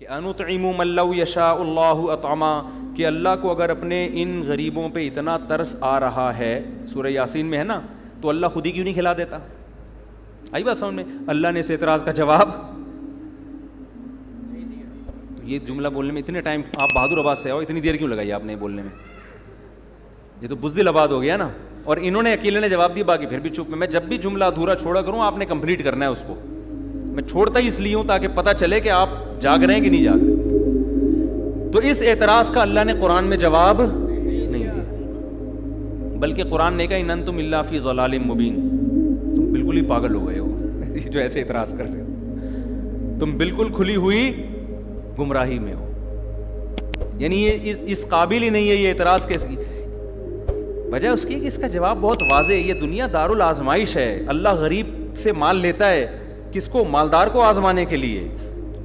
کہ انطعم من لو یشاء اللہ اطعما، کہ اللہ کو اگر اپنے ان غریبوں پہ اتنا ترس آ رہا ہے، سورہ یاسین میں ہے نا، تو اللہ خود ہی کیوں نہیں کھلا دیتا؟ آئی بات سمجھ میں؟ اللہ نے اس اعتراض کا جواب تو یہ جملہ بولنے میں اتنے ٹائم، آپ بہادر آباد سے آؤ، اتنی دیر کیوں لگائی آپ نے بولنے میں؟ یہ تو بزدل آباد ہو گیا نا. اور انہوں نے اکیلے نے جواب دیا، باقی پھر بھی چپ. میں جب بھی جملہ ادھورا چھوڑا کروں آپ نے کمپلیٹ کرنا ہے اس کو. میں چھوڑتا ہی اس لیے ہوں تاکہ پتہ چلے کہ آپ جاگ رہے ہیں کہ نہیں جاگ رہے. تو اس اعتراض کا اللہ نے قرآن میں جواب نہیں دیا، بلکہ قرآن نے کہا ان انتم الا فی ضلال مبین، تم بالکل ہی پاگل ہو گئے ہو جو ایسے اعتراض کر رہے ہو، تم بالکل کھلی ہوئی گمراہی میں ہو. یعنی یہ اس قابل ہی نہیں ہے یہ اعتراض کے. وجہ اس کی کہ اس کا جواب بہت واضح ہے. یہ دنیا دار الآزمائش ہے. اللہ غریب سے مال لیتا ہے کس کو؟ مالدار کو آزمانے کے لیے.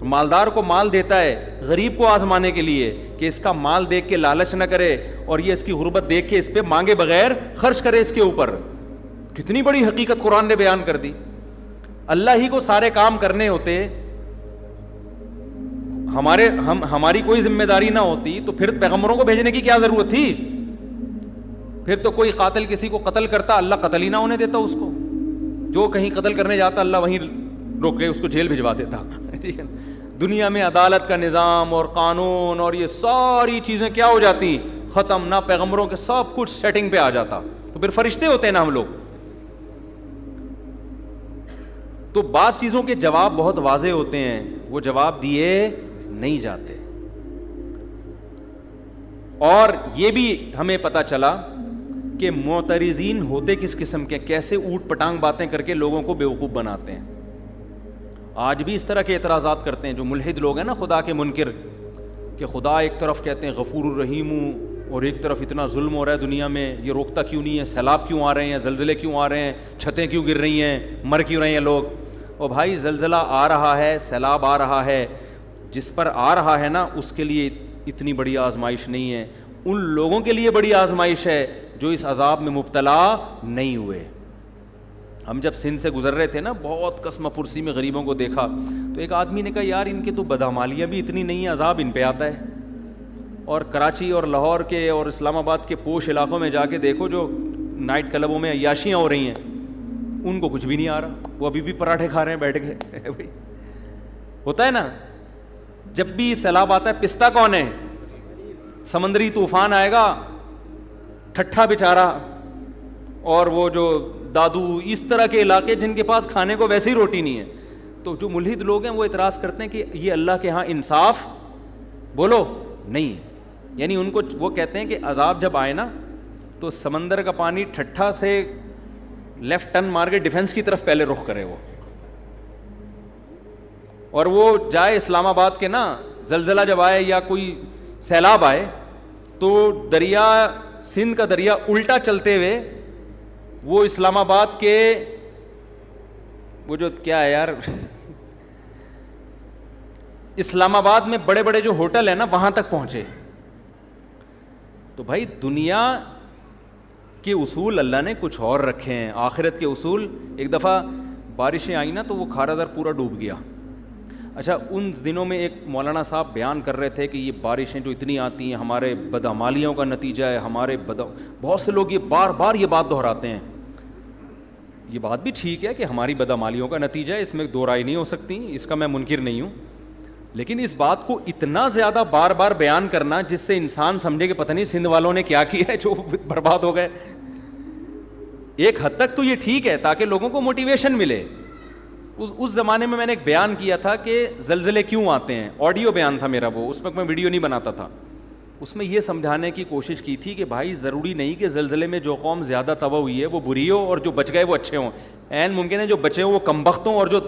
مالدار کو مال دیتا ہے غریب کو آزمانے کے لیے کہ اس کا مال دیکھ کے لالچ نہ کرے اور یہ اس کی غربت دیکھ کے اس پہ مانگے بغیر خرچ کرے اس کے اوپر. کتنی بڑی حقیقت قرآن نے بیان کر دی. اللہ ہی کو سارے کام کرنے ہوتے، ہماری کوئی ذمہ داری نہ ہوتی تو پھر پیغمبروں کو بھیجنے کی کیا ضرورت تھی؟ پھر تو کوئی قاتل کسی کو قتل کرتا، اللہ قتل ہی نہ ہونے دیتا اس کو. جو کہیں قتل کرنے جاتا اللہ وہیں روک کے اس کو جیل بھجوا دیتا. ٹھیک ہے. دنیا میں عدالت کا نظام اور قانون اور یہ ساری چیزیں کیا ہو جاتی؟ ختم. نہ پیغمبروں کے سب کچھ سیٹنگ پہ آ جاتا. تو پھر فرشتے ہوتے ہیں نا ہم لوگ. تو بعض چیزوں کے جواب بہت واضح ہوتے ہیں، وہ جواب دیے نہیں جاتے. اور یہ بھی ہمیں پتہ چلا کہ معترضین ہوتے کس قسم کے، کیسے اوٹ پٹانگ باتیں کر کے لوگوں کو بیوقوف بناتے ہیں. آج بھی اس طرح کے اعتراضات کرتے ہیں جو ملحد لوگ ہیں نا، خدا کے منکر، کہ خدا ایک طرف کہتے ہیں غفور الرحیم اور ایک طرف اتنا ظلم ہو رہا ہے دنیا میں، یہ روکتا کیوں نہیں ہے؟ سیلاب کیوں آ رہے ہیں؟ زلزلے کیوں آ رہے ہیں؟ چھتیں کیوں گر رہی ہیں؟ مر کیوں رہے ہیں لوگ؟ اور بھائی زلزلہ آ رہا ہے، سیلاب آ رہا ہے، جس پر آ رہا ہے نا اس کے لیے اتنی بڑی آزمائش نہیں ہے. ان لوگوں کے لیے بڑی آزمائش ہے جو اس عذاب میں مبتلا نہیں ہوئے. ہم جب سندھ سے گزر رہے تھے نا، بہت قسم پرسی میں غریبوں کو دیکھا تو ایک آدمی نے کہا یار ان کے تو بدعمالیاں بھی اتنی نہیں ہیں، عذاب ان پہ آتا ہے. اور کراچی اور لاہور کے اور اسلام آباد کے پوش علاقوں میں جا کے دیکھو جو نائٹ کلبوں میں عیاشیاں ہو رہی ہیں، ان کو کچھ بھی نہیں آ رہا، وہ ابھی بھی پراٹھے کھا رہے ہیں بیٹھ کے. ہوتا ہے نا جب بھی سیلاب آتا ہے پستا کون ہے؟ سمندری طوفان آئے گا، ٹھٹھا بیچارہ اور وہ جو دادو، اس طرح کے علاقے جن کے پاس کھانے کو ویسے ہی روٹی نہیں ہے. تو جو ملحد لوگ ہیں وہ اعتراض کرتے ہیں کہ یہ اللہ کے ہاں انصاف بولو نہیں ہے. یعنی ان کو وہ کہتے ہیں کہ عذاب جب آئے نا تو سمندر کا پانی ٹھٹھا سے لیفٹ ٹرن مار کے ڈیفنس کی طرف پہلے رخ کرے وہ، اور وہ جائے اسلام آباد کے نا، زلزلہ جب آئے یا کوئی سیلاب آئے تو دریا سندھ کا دریا الٹا چلتے ہوئے وہ اسلام آباد کے وہ جو کیا ہے یار اسلام آباد میں بڑے بڑے جو ہوٹل ہیں نا وہاں تک پہنچے. تو بھائی دنیا کے اصول اللہ نے کچھ اور رکھے ہیں، آخرت کے اصول. ایک دفعہ بارشیں آئیں نا تو وہ کھارا در پورا ڈوب گیا. اچھا ان دنوں میں ایک مولانا صاحب بیان کر رہے تھے کہ یہ بارشیں جو اتنی آتی ہیں ہمارے بدعمالیوں کا نتیجہ ہے، ہمارے بہت سے لوگ یہ بار بار یہ بات دہراتے ہیں. یہ بات بھی ٹھیک ہے کہ ہماری بدعمالیوں کا نتیجہ ہے، اس میں دو رائے نہیں ہو سکتی، اس کا میں منکر نہیں ہوں. لیکن اس بات کو اتنا زیادہ بار بار بیان کرنا جس سے انسان سمجھے کہ پتہ نہیں سندھ والوں نے کیا کیا ہے جو برباد ہو گئے. ایک حد تک تو یہ ٹھیک ہے تاکہ لوگوں کو موٹیویشن ملے. اس زمانے میں نے ایک بیان کیا تھا کہ زلزلے کیوں آتے ہیں، آڈیو بیان تھا میرا وہ، اس وقت میں ویڈیو نہیں بناتا تھا. اس میں یہ سمجھانے کی کوشش کی تھی کہ بھائی ضروری نہیں کہ زلزلے میں جو قوم زیادہ تباہ ہوئی ہے وہ بری ہو اور جو بچ گئے وہ اچھے ہوں. عین ممکن ہے جو بچے ہوں وہ کمبخت ہوں اور جو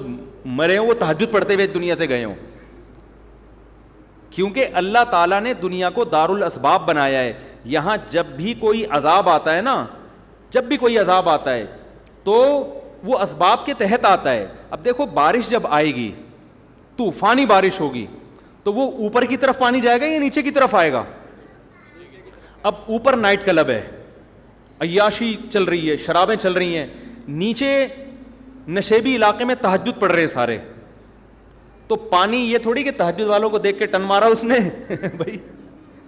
مرے ہوں وہ تہجد پڑھتے ہوئے دنیا سے گئے ہوں. کیونکہ اللہ تعالیٰ نے دنیا کو دار الاسباب بنایا ہے. یہاں جب بھی کوئی عذاب آتا ہے نا، جب بھی کوئی عذاب آتا ہے تو وہ اسباب کے تحت آتا ہے. اب دیکھو بارش جب آئے گی، طوفانی بارش ہوگی تو وہ اوپر کی طرف پانی جائے گا یا نیچے کی طرف آئے گا؟ اب اوپر نائٹ کلب ہے، عیاشی چل رہی ہے، شرابیں چل رہی ہیں، نیچے نشیبی علاقے میں تہجد پڑھ رہے سارے. تو پانی یہ تھوڑی کہ تہجد والوں کو دیکھ کے ٹن مارا اس نے بھائی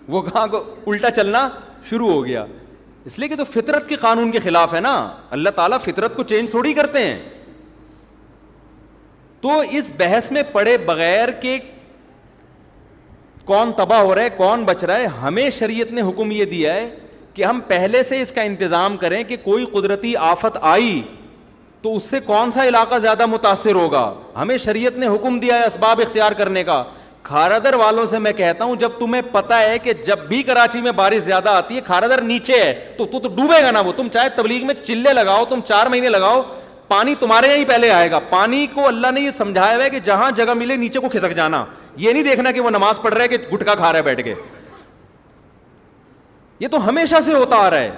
وہ کہاں کو الٹا چلنا شروع ہو گیا. اس لیے کہ تو فطرت کے قانون کے خلاف ہے نا. اللہ تعالیٰ فطرت کو چینج تھوڑی کرتے ہیں. تو اس بحث میں پڑے بغیر کہ کون تباہ ہو رہا ہے کون بچ رہا ہے, ہمیں شریعت نے حکم یہ دیا ہے کہ ہم پہلے سے اس کا انتظام کریں کہ کوئی قدرتی آفت آئی تو اس سے کون سا علاقہ زیادہ متاثر ہوگا. ہمیں شریعت نے حکم دیا ہے اسباب اختیار کرنے کا. کھارادر والوں سے میں کہتا ہوں, جب تمہیں پتا ہے کہ جب بھی کراچی میں بارش زیادہ آتی ہے کھارادر نیچے ہے تو ڈوبے گا نا وہ. تم چاہے تبلیغ میں چلے لگاؤ, تم 4 مہینے لگاؤ, پانی تمہارے یہاں ہی پہلے آئے گا. پانی کو اللہ نے یہ سمجھایا ہوا ہے کہ جہاں جگہ ملے نیچے کو کھسک جانا. یہ نہیں دیکھنا کہ وہ نماز پڑھ رہا ہے کہ گٹکا کھا رہا ہے بیٹھ کے. یہ تو ہمیشہ سے ہوتا آ رہا ہے.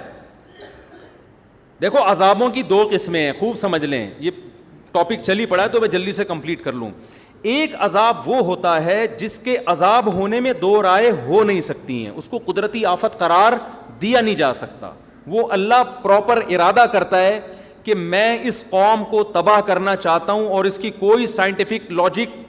دیکھو عذابوں کی 2 قسمیں ہیں, خوب سمجھ لیں. یہ ٹاپک چل ہی پڑا ہے تو میں جلدی سے کمپلیٹ کر لوں. ایک عذاب وہ ہوتا ہے جس کے عذاب ہونے میں 2 رائے ہو نہیں سکتی ہیں, اس کو قدرتی آفت قرار دیا نہیں جا سکتا. وہ اللہ پراپر ارادہ کرتا ہے کہ میں اس قوم کو تباہ کرنا چاہتا ہوں اور اس کی کوئی سائنٹیفک لاجک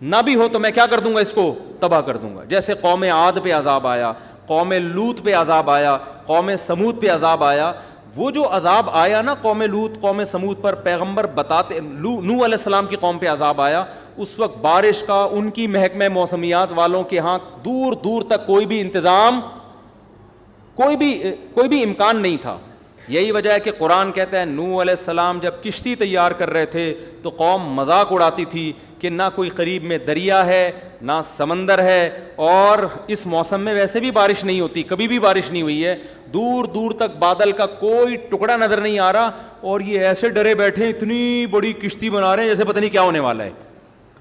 نہ بھی ہو تو میں کیا کر دوں گا, اس کو تباہ کر دوں گا. جیسے قوم عاد پہ عذاب آیا, قوم لوط پہ عذاب آیا, قوم سمود پہ عذاب آیا. وہ جو عذاب آیا نا قوم لوط قوم سمود پر, پیغمبر بتاتے, نوح علیہ السلام کی قوم پہ عذاب آیا, اس وقت بارش کا ان کی محکمہ موسمیات والوں کے ہاں دور دور تک کوئی بھی انتظام, کوئی بھی امکان نہیں تھا. یہی وجہ ہے کہ قرآن کہتا ہے نوح علیہ السلام جب کشتی تیار کر رہے تھے تو قوم مذاق اڑاتی تھی کہ نہ کوئی قریب میں دریا ہے نہ سمندر ہے, اور اس موسم میں ویسے بھی بارش نہیں ہوتی, کبھی بھی بارش نہیں ہوئی ہے, دور دور تک بادل کا کوئی ٹکڑا نظر نہیں آ رہا, اور یہ ایسے ڈرے بیٹھے ہیں, اتنی بڑی کشتی بنا رہے ہیں جیسے پتہ نہیں کیا ہونے والا ہے.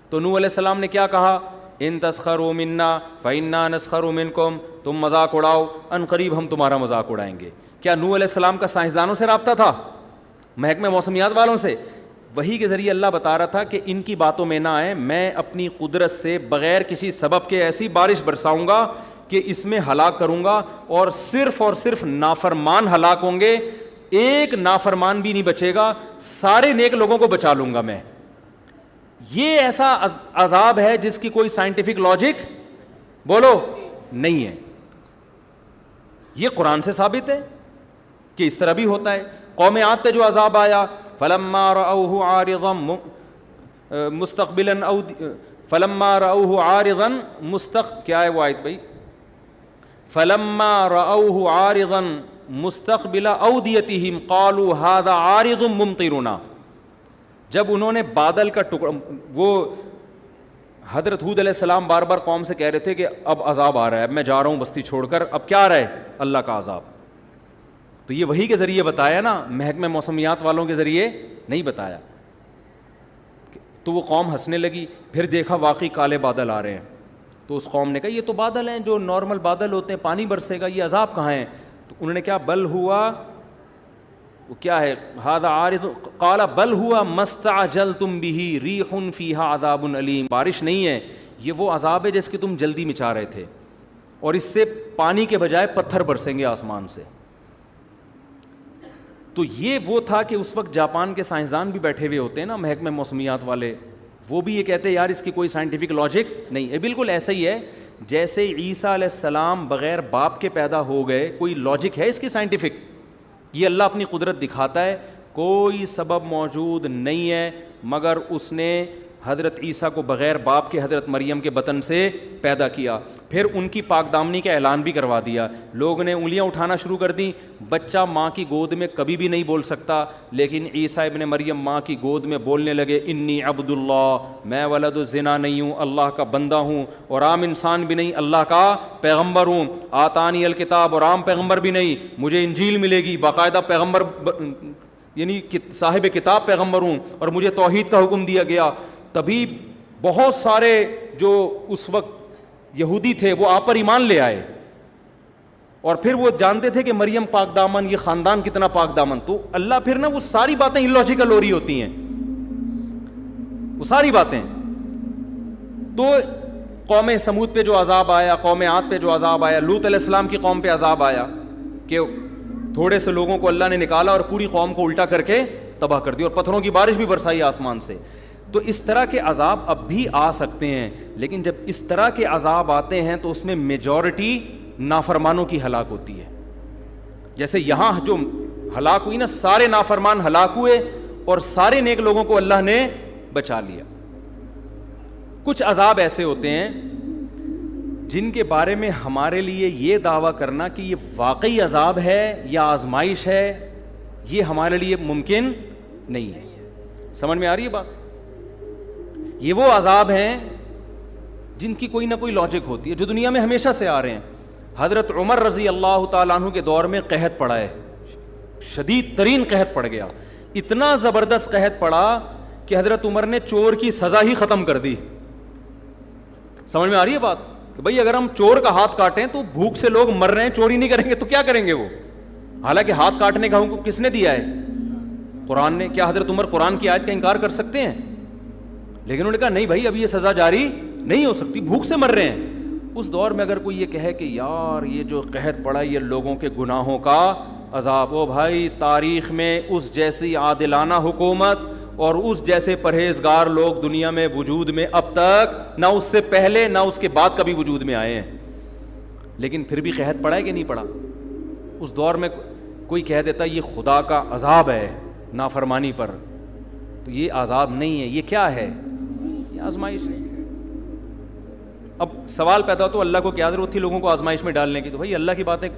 تو نوح علیہ السلام نے کیا کہا, ان تسخروا منا فإنا نسخر منکم, تم مذاق اڑاؤ ان قریب ہم تمہارا مذاق اڑائیں گے. کیا نوح علیہ السلام کا سائنسدانوں سے رابطہ تھا, محکمہ موسمیات والوں سے؟ وہی کے ذریعے اللہ بتا رہا تھا کہ ان کی باتوں میں نہ آئے, میں اپنی قدرت سے بغیر کسی سبب کے ایسی بارش برساؤں گا کہ اس میں ہلاک کروں گا, اور صرف نافرمان ہلاک ہوں گے, ایک نافرمان بھی نہیں بچے گا, سارے نیک لوگوں کو بچا لوں گا میں. یہ ایسا عذاب ہے جس کی کوئی سائنٹیفک لاجک بولو نہیں ہے. یہ قرآن سے ثابت ہے کہ اس طرح بھی ہوتا ہے. قوم عاد پہ جو عذاب آیا, فلما رأوه عارضا مستقبلا فلما رأوه عارضا کیا ہے وہ آیت بھائی, فلما رأوه عارضا مستقبل اودیتهم قالوا هذا عارض ممطرنا. جب انہوں نے بادل کا ٹکڑا, وہ حضرت ہود علیہ السلام بار بار قوم سے کہہ رہے تھے کہ اب عذاب آ رہا ہے, اب میں جا رہا ہوں بستی چھوڑ کر, اب کیا آ رہا ہے, اللہ کا عذاب. تو یہ وہی کے ذریعے بتایا نا, محکمہ موسمیات والوں کے ذریعے نہیں بتایا. تو وہ قوم ہنسنے لگی, پھر دیکھا واقعی کالے بادل آ رہے ہیں, تو اس قوم نے کہا یہ تو بادل ہیں جو نارمل بادل ہوتے ہیں, پانی برسے گا, یہ عذاب کہاں ہے؟ تو انہوں نے کیا, بل ہوا, وہ کیا ہے, ھذا عارض قال بل ہوا مستعجلتم بہ ریح فیہا عذاب علیم. بارش نہیں ہے, یہ وہ عذاب ہے جس کی تم جلدی مچا رہے تھے, اور اس سے پانی کے بجائے پتھر برسیں گے آسمان سے. تو یہ وہ تھا کہ اس وقت جاپان کے سائنسدان بھی بیٹھے ہوئے ہوتے ہیں نا, محکمہ موسمیات والے, وہ بھی یہ کہتے ہیں یار اس کی کوئی سائنٹیفک لاجک نہیں ہے. بالکل ایسا ہی ہے جیسے عیسیٰ علیہ السلام بغیر باپ کے پیدا ہو گئے, کوئی لاجک ہے اس کی سائنٹیفک؟ یہ اللہ اپنی قدرت دکھاتا ہے, کوئی سبب موجود نہیں ہے مگر اس نے حضرت عیسیٰ کو بغیر باپ کے حضرت مریم کے بطن سے پیدا کیا. پھر ان کی پاک دامنی کا اعلان بھی کروا دیا. لوگ نے انگلیاں اٹھانا شروع کر دیں, بچہ ماں کی گود میں کبھی بھی نہیں بول سکتا, لیکن عیسیٰ ابن مریم ماں کی گود میں بولنے لگے, انی عبد اللہ, میں ولد الزنا نہیں ہوں, اللہ کا بندہ ہوں, اور عام انسان بھی نہیں, اللہ کا پیغمبر ہوں. آتانی الکتاب, اور عام پیغمبر بھی نہیں, مجھے انجیل ملے گی, باقاعدہ پیغمبر یعنی صاحب کتاب پیغمبر ہوں, اور مجھے توحید کا حکم دیا گیا. تبھی بہت سارے جو اس وقت یہودی تھے وہ آپ پر ایمان لے آئے, اور پھر وہ جانتے تھے کہ مریم پاک دامن, یہ خاندان کتنا پاک دامن. تو اللہ پھر نا وہ ساری باتیں illogical ہو رہی ہوتی ہیں, وہ ساری باتیں. تو قوم سمود پہ جو عذاب آیا, قوم عاد پہ جو عذاب آیا, لوط علیہ السلام کی قوم پہ عذاب آیا کہ تھوڑے سے لوگوں کو اللہ نے نکالا اور پوری قوم کو الٹا کر کے تباہ کر دیا, اور پتھروں کی بارش بھی برسائی آسمان سے. تو اس طرح کے عذاب اب بھی آ سکتے ہیں، لیکن جب اس طرح کے عذاب آتے ہیں تو اس میں میجورٹی نافرمانوں کی ہلاک ہوتی ہے. جیسے یہاں جو ہلاک ہوئی نا، سارے نافرمان ہلاک ہوئے اور سارے نیک لوگوں کو اللہ نے بچا لیا. کچھ عذاب ایسے ہوتے ہیں جن کے بارے میں ہمارے لیے یہ دعویٰ کرنا کہ یہ واقعی عذاب ہے یا آزمائش ہے، یہ ہمارے لیے ممکن نہیں ہے. سمجھ میں آ رہی ہے بات؟ یہ وہ عذاب ہیں جن کی کوئی نہ کوئی لاجک ہوتی ہے، جو دنیا میں ہمیشہ سے آ رہے ہیں. حضرت عمر رضی اللہ تعالیٰ عنہ کے دور میں قحط پڑا ہے، شدید ترین قحط پڑ گیا. اتنا زبردست قحط پڑا کہ حضرت عمر نے چور کی سزا ہی ختم کر دی. سمجھ میں آ رہی ہے بات؟ کہ بھائی اگر ہم چور کا ہاتھ کاٹیں تو بھوک سے لوگ مر رہے ہیں، چوری نہیں کریں گے تو کیا کریں گے وہ؟ حالانکہ ہاتھ کاٹنے کا حکم کس نے دیا ہے؟ قرآن نے. کیا حضرت عمر قرآن کی آیت کا انکار کر سکتے ہیں؟ لیکن انہوں نے کہا نہیں بھائی، اب یہ سزا جاری نہیں ہو سکتی، بھوک سے مر رہے ہیں. اس دور میں اگر کوئی یہ کہے کہ یار یہ جو قحط پڑا یہ لوگوں کے گناہوں کا عذاب، او بھائی تاریخ میں اس جیسی عادلانہ حکومت اور اس جیسے پرہیزگار لوگ دنیا میں وجود میں اب تک نہ اس سے پہلے نہ اس کے بعد کبھی وجود میں آئے ہیں. لیکن پھر بھی قحط پڑا ہے کہ نہیں پڑا؟ اس دور میں کوئی کہہ دیتا یہ خدا کا عذاب ہے نافرمانی پر، تو یہ عذاب نہیں ہے، یہ کیا ہے؟ یہ آزمائش ہے. اب سوال پیدا ہو تو اللہ کو کیا ضرورت تھی لوگوں کو آزمائش میں ڈالنے کی؟ تو بھائی اللہ کی باتیں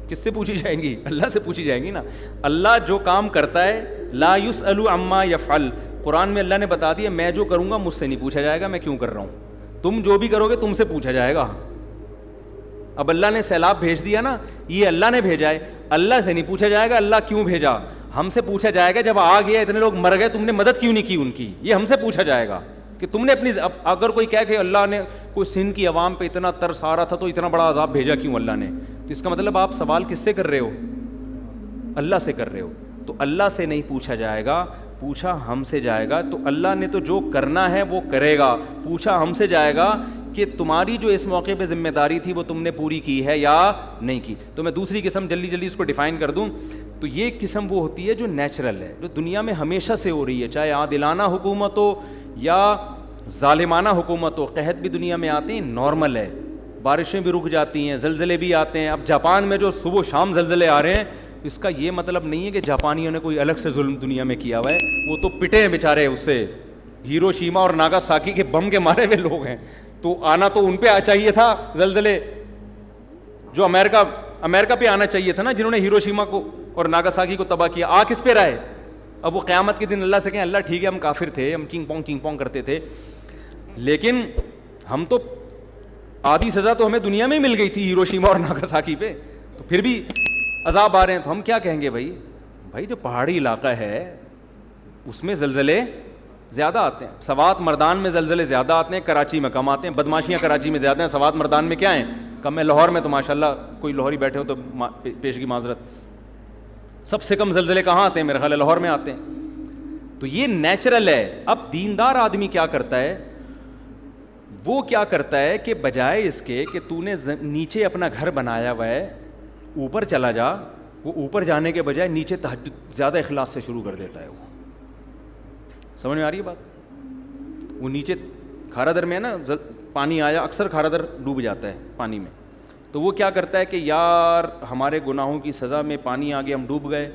کس سے پوچھی جائیں گی؟ اللہ سے پوچھی جائیں گی نا. اللہ جو کام کرتا ہے لا یسأل عما یفعل، قرآن میں اللہ نے بتا دیا میں جو کروں گا مجھ سے نہیں پوچھا جائے گا میں کیوں کر رہا ہوں، تم جو بھی کرو گے تم سے پوچھا جائے گا. اب اللہ نے سیلاب بھیج دیا نا، یہ اللہ نے بھیجا ہے، اللہ سے نہیں پوچھا جائے گا اللہ کیوں بھیجا. ہم سے پوچھا جائے گا جب آ گیا اتنے لوگ مر گئے تم نے مدد کیوں نہیں کی ان کی، یہ ہم سے پوچھا جائے گا کہ تم نے اپنی. اگر کوئی کہے کہ اللہ نے کوئی سندھ کی عوام پہ اتنا ترس آ رہا تھا تو اتنا بڑا عذاب بھیجا کیوں اللہ نے، تو اس کا مطلب آپ سوال کس سے کر رہے ہو؟ اللہ سے کر رہے ہو. تو اللہ سے نہیں پوچھا جائے گا، پوچھا ہم سے جائے گا. تو اللہ نے تو جو کرنا ہے وہ کرے گا، پوچھا ہم سے جائے گا کہ تمہاری جو اس موقع پہ ذمہ داری تھی وہ تم نے پوری کی ہے یا نہیں کی. تو میں دوسری قسم جلدی اس کو ڈیفائن کر دوں تو یہ قسم وہ ہوتی ہے جو نیچرل ہے، جو دنیا میں ہمیشہ سے ہو رہی ہے، چاہے عادلانہ حکومت ہو یا ظالمانہ حکومت ہو. قحط بھی دنیا میں آتے ہیں، نارمل ہے، بارشیں بھی رک جاتی ہیں، زلزلے بھی آتے ہیں. اب جاپان میں جو صبح و شام زلزلے آ رہے ہیں اس کا یہ مطلب نہیں ہے کہ جاپانیوں نے کوئی الگ سے ظلم دنیا میں کیا ہوا ہے، وہ تو پٹے ہیں بیچارے اس سے. ہیروشیما اور ناگاساکی کے بم کے مارے ہوئے لوگ ہیں، تو آنا تو ان پہ چاہیے تھا زلزلے، جو امریکہ پہ آنا چاہیے تھا نا، جنہوں نے ہیروشیما کو اور ناگاساکی کو تباہ کیا. آ کس پہ رہے؟ اب وہ قیامت کے دن اللہ سے کہیں اللہ ٹھیک ہے ہم کافر تھے، ہم چینگ پونگ کرتے تھے، لیکن ہم تو آدھی سزا تو ہمیں دنیا میں مل گئی تھی ہیروشیما اور ناگاساکی پہ، تو پھر بھی عذاب آ رہے ہیں. تو ہم کیا کہیں گے؟ بھائی جو پہاڑی علاقہ ہے اس میں زلزلے زیادہ آتے ہیں. سوات مردان میں زلزلے زیادہ آتے ہیں، کراچی میں کم آتے ہیں. بدماشیاں کراچی میں زیادہ ہیں، سوات مردان میں کیا ہیں؟ کم ہے. لاہور میں تو ماشاءاللہ کوئی لاہوری بیٹھے ہو تو پیشگی معذرت، سب سے کم زلزلے کہاں آتے ہیں؟ میرے خیال ہے لاہور میں آتے ہیں. تو یہ نیچرل ہے. اب دیندار آدمی کیا کرتا ہے؟ وہ کیا کرتا ہے کہ بجائے اس کے کہ تو نے نیچے اپنا گھر بنایا ہوا ہے اوپر چلا جا، وہ اوپر جانے کے بجائے نیچے تہجد زیادہ اخلاص سے شروع کر دیتا ہے. وہ سمجھ میں آ رہی ہے بات؟ وہ نیچے کھارا در میں ہے نا، پانی آیا اکثر کھارا در ڈوب جاتا ہے پانی میں، تو وہ کیا کرتا ہے کہ یار ہمارے گناہوں کی سزا میں پانی آ گیا، ہم ڈوب گئے،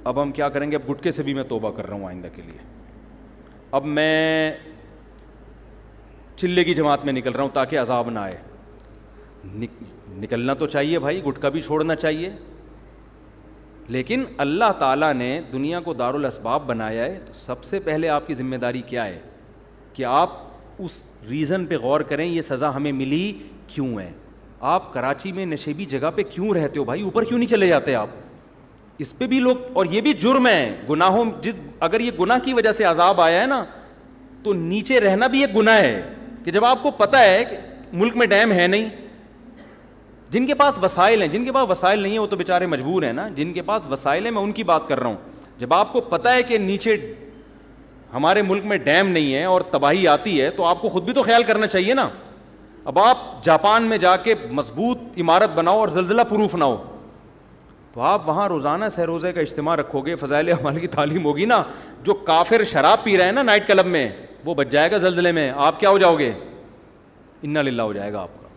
اب ہم کیا کریں گے؟ اب گٹکے سے بھی میں توبہ کر رہا ہوں آئندہ کے لیے، اب میں چلے کی جماعت میں نکل رہا ہوں تاکہ عذاب نہ آئے. نکلنا تو چاہیے بھائی، گٹکا بھی چھوڑنا چاہیے، لیکن اللہ تعالیٰ نے دنیا کو دارالاسباب بنایا ہے. تو سب سے پہلے آپ کی ذمہ داری کیا ہے کہ آپ اس ریزن پہ غور کریں یہ سزا ہمیں ملی کیوں ہے. آپ کراچی میں نشیبی جگہ پہ کیوں رہتے ہو بھائی؟ اوپر کیوں نہیں چلے جاتے آپ؟ اس پہ بھی لوگ، اور یہ بھی جرم ہے گناہوں، اگر یہ گناہ کی وجہ سے عذاب آیا ہے نا تو نیچے رہنا بھی ایک گناہ ہے. کہ جب آپ کو پتہ ہے کہ ملک میں ڈیم ہے نہیں، جن کے پاس وسائل ہیں، جن کے پاس وسائل نہیں ہیں وہ تو بیچارے مجبور ہیں نا، جن کے پاس وسائل ہیں میں ان کی بات کر رہا ہوں. جب آپ کو پتہ ہے کہ نیچے ہمارے ملک میں ڈیم نہیں ہے اور تباہی آتی ہے تو آپ کو خود بھی تو خیال کرنا چاہیے نا. اب آپ جاپان میں جا کے مضبوط عمارت بناؤ اور زلزلہ پروف نہ ہو تو آپ وہاں روزانہ سہ روزے کا اجتماع رکھو گے, فضائل اعمال کی تعلیم ہوگی نا, جو کافر شراب پی رہے ہیں نا نائٹ کلب میں, وہ بچ جائے گا زلزلے میں, آپ کیا ہو جاؤ گے, انا للہ ہو جائے گا آپ کا.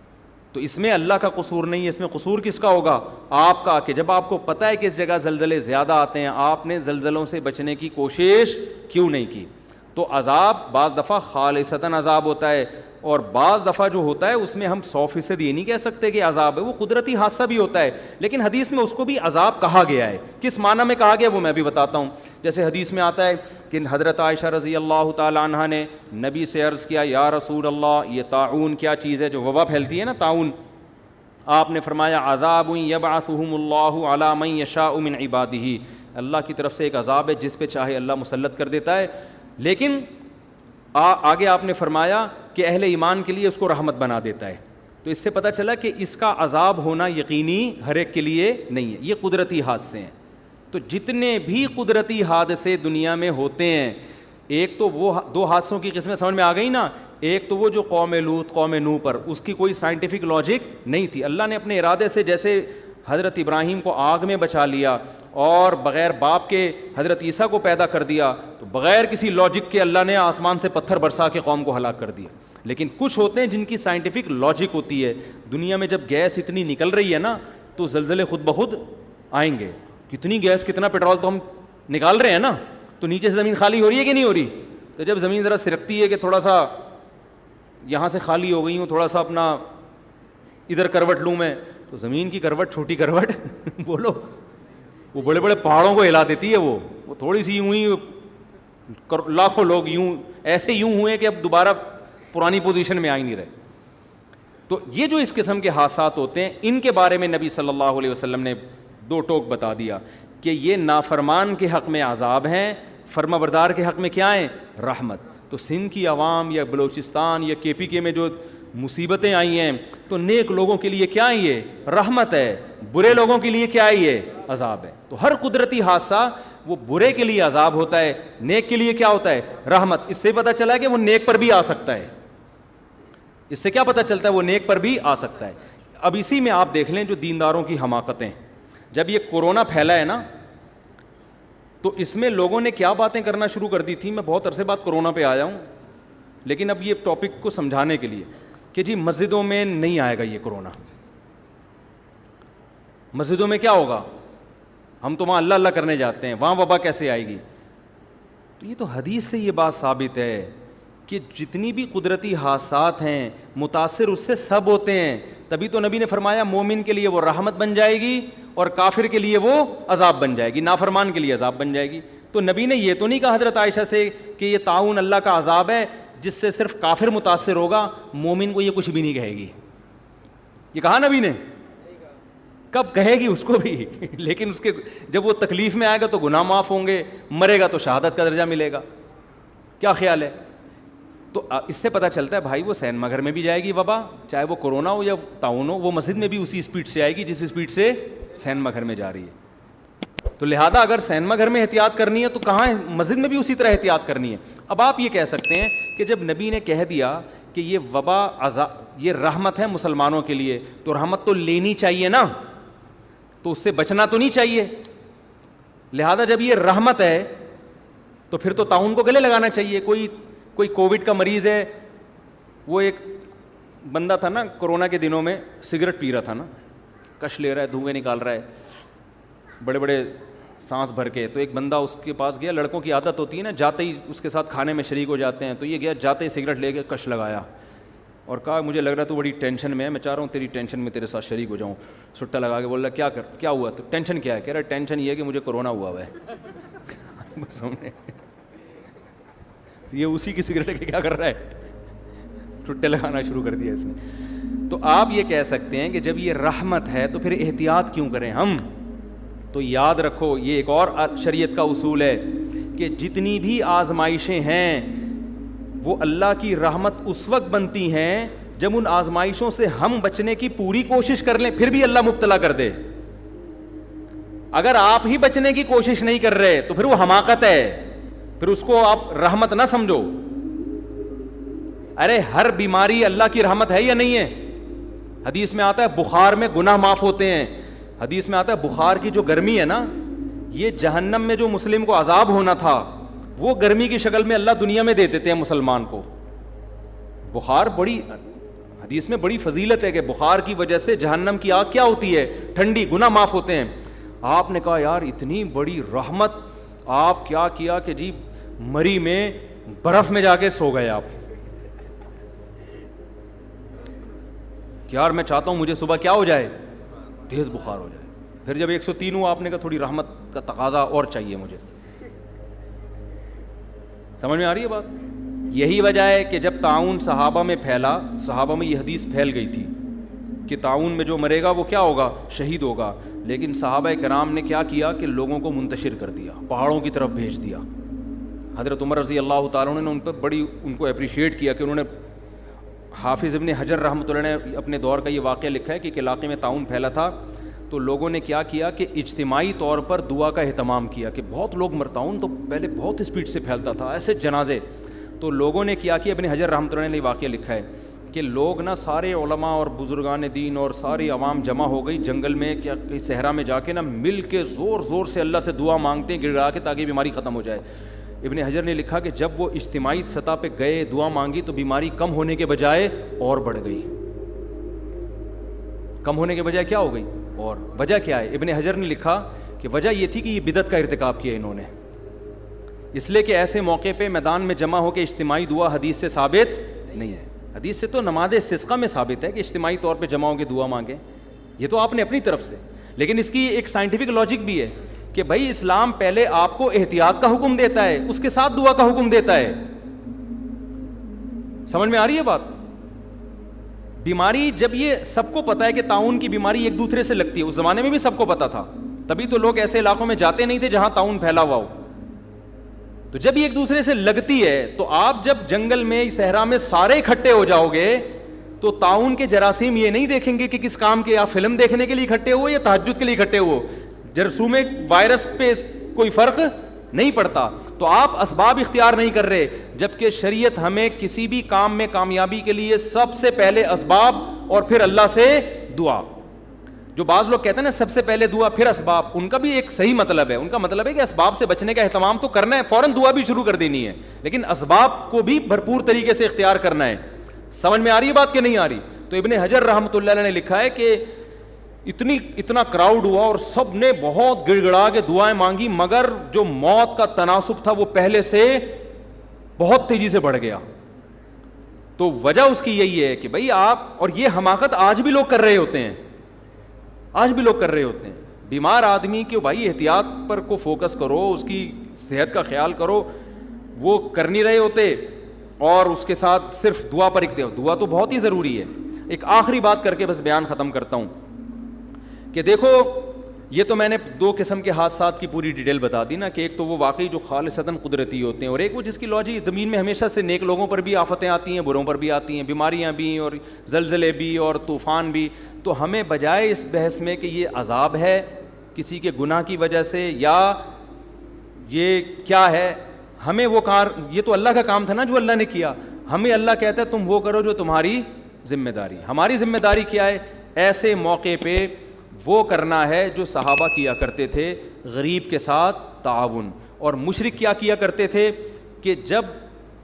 تو اس میں اللہ کا قصور نہیں ہے, اس میں قصور کس کا ہوگا, آپ کا, کہ جب آپ کو پتہ ہے کہ اس جگہ زلزلے زیادہ آتے ہیں, آپ نے زلزلوں سے بچنے کی کوشش کیوں نہیں کی. تو عذاب بعض دفعہ خالصتاً عذاب ہوتا ہے, اور بعض دفعہ جو ہوتا ہے اس میں ہم 100% یہ نہیں کہہ سکتے کہ عذاب ہے, وہ قدرتی حادثہ بھی ہوتا ہے, لیکن حدیث میں اس کو بھی عذاب کہا گیا ہے. کس معنی میں کہا گیا وہ میں بھی بتاتا ہوں. جیسے حدیث میں آتا ہے کہ حضرت عائشہ رضی اللہ تعالی عنہا نے نبی سے عرض کیا, یا رسول اللہ, یہ طاعون کیا چیز ہے جو وبا پھیلتی ہے نا, طاعون. آپ نے فرمایا عذاب یبعثہم اللہ علی من یشاء من عبادہ, اللہ کی طرف سے ایک عذاب ہے جس پہ چاہے اللہ مسلط کر دیتا ہے. لیکن آگے آپ نے فرمایا کہ اہل ایمان کے لیے اس کو رحمت بنا دیتا ہے. تو اس سے پتہ چلا کہ اس کا عذاب ہونا یقینی ہر ایک کے لیے نہیں ہے, یہ قدرتی حادثے ہیں. تو جتنے بھی قدرتی حادثے دنیا میں ہوتے ہیں, ایک تو وہ 2 حادثوں کی قسمیں سمجھ میں آ گئی نا. ایک تو وہ جو قوم لوط قوم نوح پر, اس کی کوئی سائنٹیفک لاجک نہیں تھی, اللہ نے اپنے ارادے سے, جیسے حضرت ابراہیم کو آگ میں بچا لیا اور بغیر باپ کے حضرت عیسیٰ کو پیدا کر دیا, تو بغیر کسی لاجک کے اللہ نے آسمان سے پتھر برسا کے قوم کو ہلاک کر دیا. لیکن کچھ ہوتے ہیں جن کی سائنٹیفک لاجک ہوتی ہے. دنیا میں جب گیس اتنی نکل رہی ہے نا, تو زلزلے خود بخود آئیں گے. کتنی گیس, کتنا پیٹرول تو ہم نکال رہے ہیں نا, تو نیچے سے زمین خالی ہو رہی ہے کہ نہیں ہو رہی. تو جب زمین ذرا سرکتی ہے کہ تھوڑا سا یہاں سے خالی ہو گئی ہوں, تھوڑا سا اپنا ادھر کروٹ لوں میں, تو زمین کی کروٹ, چھوٹی کروٹ بولو, وہ بڑے بڑے پہاڑوں کو ہلا دیتی ہے. وہ تھوڑی سی یوں ہی, لاکھوں لوگ یوں ایسے یوں ہوئے کہ اب دوبارہ پرانی پوزیشن میں آ ہی نہیں رہے. تو یہ جو اس قسم کے حادثات ہوتے ہیں, ان کے بارے میں نبی صلی اللہ علیہ وسلم نے 2 ٹوک بتا دیا کہ یہ نافرمان کے حق میں عذاب ہیں, فرما بردار کے حق میں کیا ہیں, رحمت. تو سندھ کی عوام یا بلوچستان یا KPK میں جو مصیبتیں آئی ہیں, تو نیک لوگوں کے لیے کیا ہے, یہ رحمت ہے, برے لوگوں کے لیے کیا ہے, یہ عذاب ہے. تو ہر قدرتی حادثہ وہ برے کے لیے عذاب ہوتا ہے, نیک کے لیے کیا ہوتا ہے, رحمت. اس سے پتہ چلا ہے کہ وہ نیک پر بھی آ سکتا ہے. اس سے کیا پتہ چلتا ہے, وہ نیک پر بھی آ سکتا ہے. اب اسی میں آپ دیکھ لیں جو دینداروں کی حماقتیں. جب یہ کورونا پھیلا ہے نا, تو اس میں لوگوں نے کیا باتیں کرنا شروع کر دی تھی. میں بہت عرصے بعد کورونا پہ آیا ہوں, لیکن اب یہ ٹاپک کو سمجھانے کے لیے کہ جی مسجدوں میں نہیں آئے گا یہ کورونا. مسجدوں میں کیا ہوگا, ہم تو وہاں اللہ اللہ کرنے جاتے ہیں, وہاں وبا کیسے آئے گی. تو یہ تو حدیث سے یہ بات ثابت ہے کہ جتنی بھی قدرتی حادثات ہیں متاثر اس سے سب ہوتے ہیں. تبھی تو نبی نے فرمایا مومن کے لیے وہ رحمت بن جائے گی اور کافر کے لیے وہ عذاب بن جائے گی, نافرمان کے لیے عذاب بن جائے گی. تو نبی نے یہ تو نہیں کہا حضرت عائشہ سے کہ یہ طاعون اللہ کا عذاب ہے جس سے صرف کافر متاثر ہوگا, مومن کو یہ کچھ بھی نہیں کہے گی. یہ کہا نبی نے, کب کہے گی اس کو بھی, لیکن اس کے جب وہ تکلیف میں آئے گا تو گناہ معاف ہوں گے, مرے گا تو شہادت کا درجہ ملے گا. کیا خیال ہے؟ تو اس سے پتہ چلتا ہے بھائی وہ سینما گھر میں بھی جائے گی وبا, چاہے وہ کورونا ہو یا طاعون ہو, وہ مسجد میں بھی اسی اسپیڈ سے آئے گی جس اسپیڈ سے سینما گھر میں جا رہی ہے. تو لہذا اگر سینما گھر میں احتیاط کرنی ہے تو کہاں ہے, مسجد میں بھی اسی طرح احتیاط کرنی ہے. اب آپ یہ کہہ سکتے ہیں کہ جب نبی نے کہہ دیا کہ یہ وبا یہ رحمت ہے مسلمانوں کے لیے, تو رحمت تو لینی چاہیے نا, تو اس سے بچنا تو نہیں چاہیے. لہذا جب یہ رحمت ہے تو پھر تو طاعون کو گلے لگانا چاہیے. کوئی کووڈ کا مریض ہے, وہ ایک بندہ تھا نا کورونا کے دنوں میں, سگریٹ پی رہا تھا نا, کش لے رہا ہے, دھوئیں نکال رہا ہے بڑے بڑے سانس بھر کے. تو ایک بندہ اس کے پاس گیا, لڑکوں کی عادت ہوتی ہے نا جاتے ہی اس کے ساتھ کھانے میں شریک ہو جاتے ہیں, تو یہ گیا جاتے ہی سگریٹ لے کے کش لگایا اور کہا مجھے لگ رہا تو بڑی ٹینشن میں ہے, میں چاہ رہا ہوں تیری ٹینشن میں تیرے ساتھ شریک ہو جاؤں. سٹا لگا کے بول رہا کیا ہوا, تو ٹینشن کیا ہے, کہہ رہا ٹینشن یہ ہے کہ مجھے کورونا ہوا ہے. بس ہم نے یہ اسی کی سگریٹ کے کیا کر رہا ہے, ٹٹے لگانا شروع کر دیا اس نے. تو آپ یہ کہہ سکتے ہیں کہ جب یہ رحمت ہے تو پھر احتیاط کیوں کریں ہم. تو یاد رکھو یہ ایک اور شریعت کا اصول ہے کہ جتنی بھی آزمائشیں ہیں وہ اللہ کی رحمت اس وقت بنتی ہیں جب ان آزمائشوں سے ہم بچنے کی پوری کوشش کر لیں, پھر بھی اللہ مبتلا کر دے. اگر آپ ہی بچنے کی کوشش نہیں کر رہے تو پھر وہ حماقت ہے, پھر اس کو آپ رحمت نہ سمجھو. ارے ہر بیماری اللہ کی رحمت ہے یا نہیں ہے؟ حدیث میں آتا ہے بخار میں گناہ معاف ہوتے ہیں, حدیث میں آتا ہے بخار کی جو گرمی ہے نا، یہ جہنم میں جو مسلم کو عذاب ہونا تھا وہ گرمی کی شکل میں اللہ دنیا میں دے دیتے ہیں مسلمان کو. بخار بڑی حدیث میں بڑی فضیلت ہے کہ بخار کی وجہ سے جہنم کی آگ کیا ہوتی ہے؟ ٹھنڈی، گناہ معاف ہوتے ہیں. آپ نے کہا یار اتنی بڑی رحمت، آپ کیا کیا کہ جی مری میں برف میں جا کے سو گئے آپ کہ یار میں چاہتا ہوں مجھے صبح کیا ہو جائے؟ تیز بخار ہو جائے. پھر جب 103 ہوا آپ نے کہا تھوڑی رحمت کا تقاضا اور چاہیے مجھے. سمجھ میں آ رہی ہے بات؟ یہی وجہ ہے کہ جب طاعون صحابہ میں پھیلا، صحابہ میں یہ حدیث پھیل گئی تھی کہ طاعون میں جو مرے گا وہ کیا ہوگا؟ شہید ہوگا. لیکن صحابہ کرام نے کیا کیا کہ لوگوں کو منتشر کر دیا، پہاڑوں کی طرف بھیج دیا. حضرت عمر رضی اللہ تعالیٰ عنہ نے ان پر بڑی ان کو اپریشیٹ کیا کہ انہوں نے، حافظ ابن حجر رحمۃ اللہ نے اپنے دور کا یہ واقعہ لکھا ہے کہ ایک علاقے میں طاعون پھیلا تھا تو لوگوں نے کیا کیا کہ اجتماعی طور پر دعا کا اہتمام کیا کہ بہت لوگ طاعون تو پہلے بہت اسپیڈ سے پھیلتا تھا، ایسے جنازے. تو لوگوں نے کیا ابن حجر رحمۃ اللہ نے واقعہ لکھا ہے کہ لوگ نا سارے علماء اور بزرگان دین اور ساری عوام جمع ہو گئی جنگل میں، کیا کہیں صحرا میں جا کے نا مل کے زور زور سے اللہ سے دعا مانگتے ہیں گڑگڑا کے تاکہ بیماری ختم ہو جائے. ابن حجر نے لکھا کہ جب وہ اجتماعی سطح پہ گئے دعا مانگی تو بیماری کم ہونے کے بجائے اور بڑھ گئی. کم ہونے کے بجائے کیا ہو گئی؟ اور وجہ کیا ہے؟ ابن حجر نے لکھا کہ وجہ یہ تھی کہ یہ بدعت کا ارتکاب کیا انہوں نے، اس لیے کہ ایسے موقع پہ میدان میں جمع ہو کے اجتماعی دعا حدیث سے ثابت نہیں ہے. حدیث سے تو نماز استسقاء میں ثابت ہے کہ اجتماعی طور پہ جمع ہو کے دعا مانگیں، یہ تو آپ نے اپنی طرف سے. لیکن اس کی ایک سائنٹیفک لاجک بھی ہے کہ بھائی اسلام پہلے آپ کو احتیاط کا حکم دیتا ہے، اس کے ساتھ دعا کا حکم دیتا ہے. سمجھ میں آ رہی ہے بات؟ بیماری جب یہ سب کو پتا ہے کہ طاعون کی بیماری ایک دوسرے سے لگتی ہے، اس زمانے میں بھی سب کو پتا تھا، تبھی تو لوگ ایسے علاقوں میں جاتے نہیں تھے جہاں طاعون پھیلا ہوا ہو. تو جب یہ ایک دوسرے سے لگتی ہے تو آپ جب جنگل میں صحرا میں سارے اکٹھے ہو جاؤ گے تو طاعون کے جراثیم یہ نہیں دیکھیں گے کہ کس کام کے، آپ فلم دیکھنے کے لیے اکٹھے ہو یا تہجد کے لیے اکٹھے ہو. جرثوم وائرس پہ کوئی فرق نہیں پڑتا. تو آپ اسباب اختیار نہیں کر رہے، جبکہ شریعت ہمیں کسی بھی کام میں کامیابی کے لیے سب سے پہلے اسباب اور پھر اللہ سے دعا. جو بعض لوگ کہتے ہیں نا سب سے پہلے دعا پھر اسباب، ان کا بھی ایک صحیح مطلب ہے. ان کا مطلب ہے کہ اسباب سے بچنے کا اہتمام تو کرنا ہے، فوراً دعا بھی شروع کر دینی ہے، لیکن اسباب کو بھی بھرپور طریقے سے اختیار کرنا ہے. سمجھ میں آ رہی ہے بات کہ نہیں آ رہی؟ تو ابن حجر رحمۃ اللہ علیہ نے لکھا ہے کہ اتنا کراؤڈ ہوا اور سب نے بہت گڑ گڑا کے دعائیں مانگی، مگر جو موت کا تناسب تھا وہ پہلے سے بہت تیزی سے بڑھ گیا. تو وجہ اس کی یہی ہے کہ بھائی آپ، اور یہ حماقت آج بھی لوگ کر رہے ہوتے ہیں، آج بھی لوگ کر رہے ہوتے ہیں. بیمار آدمی کے بھائی احتیاط پر کو فوکس کرو، اس کی صحت کا خیال کرو، وہ کر نہیں رہے ہوتے اور اس کے ساتھ صرف دعا پر اکتے ہو. دعا تو بہت ہی ضروری ہے. ایک آخری بات کر کے بس بیان ختم کرتا ہوں کہ دیکھو یہ تو میں نے دو قسم کے حادثات کی پوری ڈیٹیل بتا دی نا، کہ ایک تو وہ واقعی جو خالصتاً قدرتی ہوتے ہیں، اور ایک وہ جس کی لاجک زمین میں ہمیشہ سے نیک لوگوں پر بھی آفتیں آتی ہیں، بروں پر بھی آتی ہیں، بیماریاں بھی اور زلزلے بھی اور طوفان بھی. تو ہمیں بجائے اس بحث میں کہ یہ عذاب ہے کسی کے گناہ کی وجہ سے یا یہ کیا ہے، ہمیں وہ یہ تو اللہ کا کام تھا نا جو اللہ نے کیا. ہمیں اللہ کہتا ہے تم وہ کرو جو تمہاری ذمہ داری. ہماری ذمہ داری کیا ہے؟ ایسے موقع پہ وہ کرنا ہے جو صحابہ کیا کرتے تھے، غریب کے ساتھ تعاون. اور مشرک کیا کیا کرتے تھے کہ جب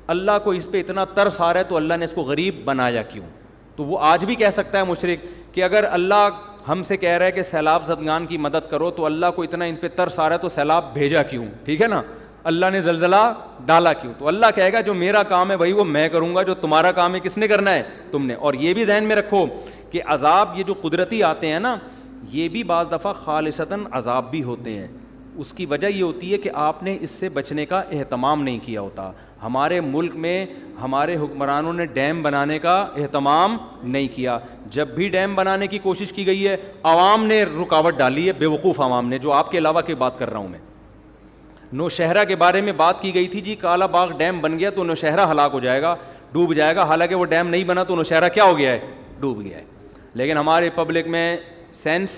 اللہ کو اس پہ اتنا ترس آ رہا ہے تو اللہ نے اس کو غریب بنایا کیوں؟ تو وہ آج بھی کہہ سکتا ہے مشرک کہ اگر اللہ ہم سے کہہ رہا ہے کہ سیلاب زدگان کی مدد کرو تو اللہ کو اتنا ان پہ ترس آ رہا ہے تو سیلاب بھیجا کیوں؟ ٹھیک ہے نا، اللہ نے زلزلہ ڈالا کیوں؟ تو اللہ کہے گا جو میرا کام ہے بھائی وہ میں کروں گا، جو تمہارا کام ہے کس نے کرنا ہے؟ تم نے. اور یہ بھی ذہن میں رکھو کہ عذاب یہ جو قدرتی آتے ہیں نا، یہ بھی بعض دفعہ خالصتاً عذاب بھی ہوتے ہیں. اس کی وجہ یہ ہوتی ہے کہ آپ نے اس سے بچنے کا اہتمام نہیں کیا ہوتا. ہمارے ملک میں ہمارے حکمرانوں نے ڈیم بنانے کا اہتمام نہیں کیا. جب بھی ڈیم بنانے کی کوشش کی گئی ہے عوام نے رکاوٹ ڈالی ہے، بیوقوف عوام نے. جو آپ کے علاوہ کی بات کر رہا ہوں میں، نوشہرہ کے بارے میں بات کی گئی تھی جی کالا باغ ڈیم بن گیا تو نوشہرہ ہلاک ہو جائے گا، ڈوب جائے گا. حالانکہ وہ ڈیم نہیں بنا تو نوشہرہ کیا ہو گیا ہے؟ ڈوب گیا ہے. لیکن ہمارے پبلک میں سینس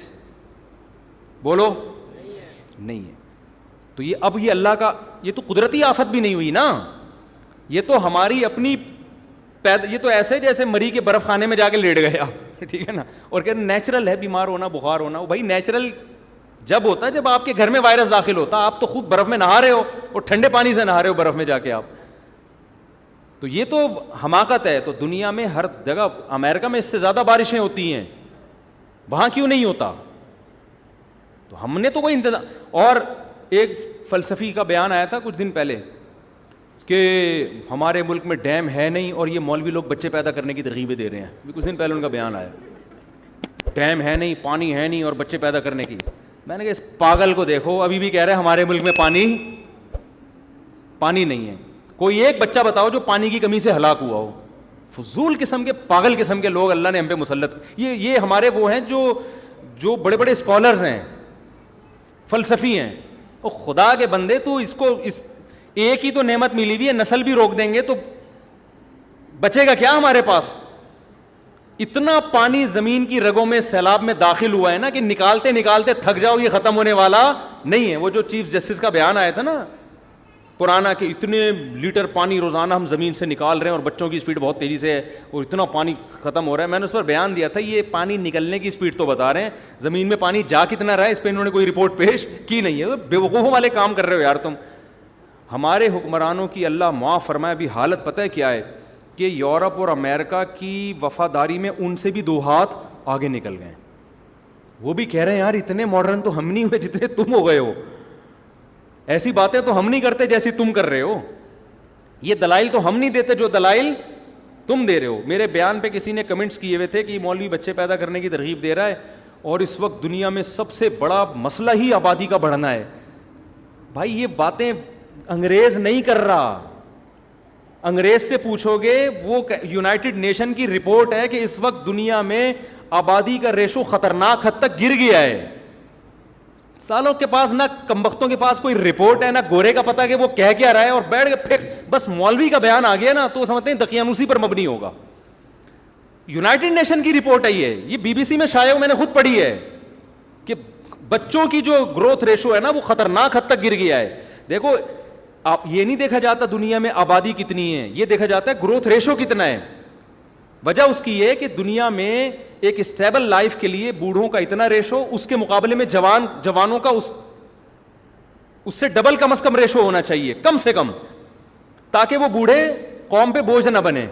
بولو نہیں ہے. تو یہ اب یہ اللہ کا، یہ تو قدرتی آفت بھی نہیں ہوئی نا، یہ تو ہماری اپنی یہ تو ایسے جیسے مری کے برف خانے میں جا کے لیٹ گئے آپ. ٹھیک ہے نا, اور کہ نیچرل ہے بیمار ہونا, بخار ہونا. بھائی نیچرل جب ہوتا ہے جب آپ کے گھر میں وائرس داخل ہوتا, آپ تو خود برف میں نہا رہے ہو اور ٹھنڈے پانی سے نہا رہے ہو برف میں جا کے آپ. تو یہ تو حماقت ہے. تو دنیا میں ہر جگہ, امریکہ میں اس سے زیادہ بارشیں ہوتی ہیں, وہاں کیوں نہیں ہوتا؟ تو ہم نے تو کوئی انتظام. اور ایک فلسفی کا بیان آیا تھا کچھ دن پہلے کہ ہمارے ملک میں ڈیم ہے نہیں اور یہ مولوی لوگ بچے پیدا کرنے کی ترغیبیں دے رہے ہیں. کچھ دن پہلے ان کا بیان آیا, ڈیم ہے نہیں, پانی ہے نہیں اور بچے پیدا کرنے کی. میں نے کہا اس پاگل کو دیکھو, ابھی بھی کہہ رہے ہیں ہمارے ملک میں پانی نہیں ہے. کوئی ایک بچہ بتاؤ جو پانی کی کمی سے ہلاک ہوا ہو. فضول قسم کے, پاگل قسم کے لوگ اللہ نے ہم پہ مسلط. یہ ہمارے وہ ہیں جو بڑے بڑے اسکالرز ہیں, فلسفی ہیں. اور خدا کے بندے, تو اس ایک ہی تو نعمت ملی ہوئی ہے, نسل بھی روک دیں گے تو بچے گا کیا ہمارے پاس؟ اتنا پانی زمین کی رگوں میں سیلاب میں داخل ہوا ہے نا کہ نکالتے نکالتے تھک جاؤ, یہ ختم ہونے والا نہیں ہے. وہ جو چیف جسٹس کا بیان آیا تھا نا پرانا, کہ اتنے لیٹر پانی روزانہ ہم زمین سے نکال رہے ہیں اور بچوں کی اسپیڈ بہت تیزی سے ہے اور اتنا پانی ختم ہو رہا ہے. میں نے اس پر بیان دیا تھا, یہ پانی نکلنے کی اسپیڈ تو بتا رہے ہیں, زمین میں پانی جا کتنا رہا ہے اس پہ انہوں نے کوئی رپورٹ پیش کی نہیں ہے. بے وقوفوں والے کام کر رہے ہو یار تم. ہمارے حکمرانوں کی اللہ معاف فرمائے ابھی حالت پتہ ہے کیا ہے, کہ یورپ اور امریکہ کی وفاداری میں ان سے بھی 2 ہاتھ آگے نکل گئے. وہ بھی کہہ رہے ہیں یار اتنے ماڈرن تو ہم نہیں ہوئے جتنے تم ہو گئے ہو, ایسی باتیں تو ہم نہیں کرتے جیسی تم کر رہے ہو, یہ دلائل تو ہم نہیں دیتے جو دلائل تم دے رہے ہو. میرے بیان پہ کسی نے کمنٹس کیے ہوئے تھے کہ مولوی بچے پیدا کرنے کی ترغیب دے رہا ہے اور اس وقت دنیا میں سب سے بڑا مسئلہ ہی آبادی کا بڑھنا ہے. بھائی یہ باتیں انگریز نہیں کر رہا. انگریز سے پوچھو گے, وہ یونائٹڈ نیشن کی رپورٹ ہے کہ اس وقت دنیا میں آبادی کا ریشو خطرناک حد تک گر گیا ہے. سالوں کے پاس نہ کمبختوں کے پاس کوئی رپورٹ ہے, نہ گورے کا پتہ کہ وہ کہہ کیا رہا ہے, اور بیٹھ کے پھر بس مولوی کا بیان آ گیا نا تو سمجھتے ہیں دقیانوسی پر مبنی ہوگا. یونائٹڈ نیشن کی رپورٹ ہے یہ BBC میں شائع, میں نے خود پڑھی ہے کہ بچوں کی جو گروتھ ریشو ہے نا وہ خطرناک حد تک گر گیا ہے. دیکھو آپ, یہ نہیں دیکھا جاتا دنیا میں آبادی کتنی ہے, یہ دیکھا جاتا ہے گروتھ ریشو کتنا ہے. وجہ اس کی یہ کہ دنیا میں ایک اسٹیبل لائف کے لیے بوڑھوں کا اتنا ریشو, اس کے مقابلے میں جوانوں کا اس سے ڈبل کم از کم ریشو ہونا چاہیے کم سے کم, تاکہ وہ بوڑھے قوم پہ بوجھ نہ بنے.